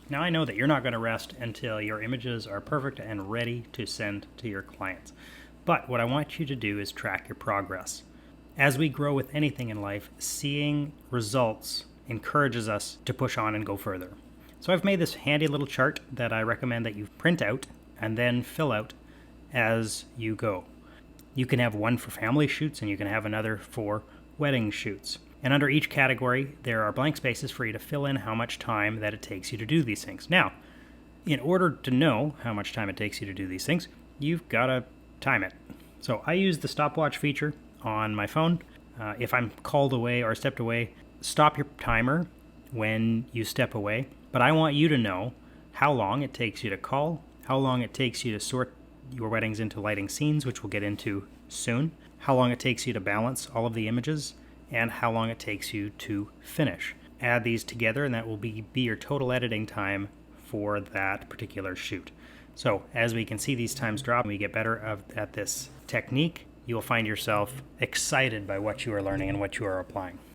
Now I know that you're not going to rest until your images are perfect and ready to send to your clients. But what I want you to do is track your progress. As we grow with anything in life, seeing results encourages us to push on and go further. So I've made this handy little chart that I recommend that you print out and then fill out as you go. You can have one for family shoots and you can have another for wedding shoots. And under each category, there are blank spaces for you to fill in how much time that it takes you to do these things. Now, in order to know how much time it takes you to do these things, you've got to time it. So I use the stopwatch feature on my phone. If I'm called away or stepped away, stop your timer when you step away. But I want you to know how long it takes you to call, how long it takes you to sort your weddings into lighting scenes, which we'll get into soon, how long it takes you to balance all of the images, and how long it takes you to finish. Add these together and that will be your total editing time for that particular shoot. So as we can see these times drop and we get better at this technique, you will find yourself excited by what you are learning and what you are applying.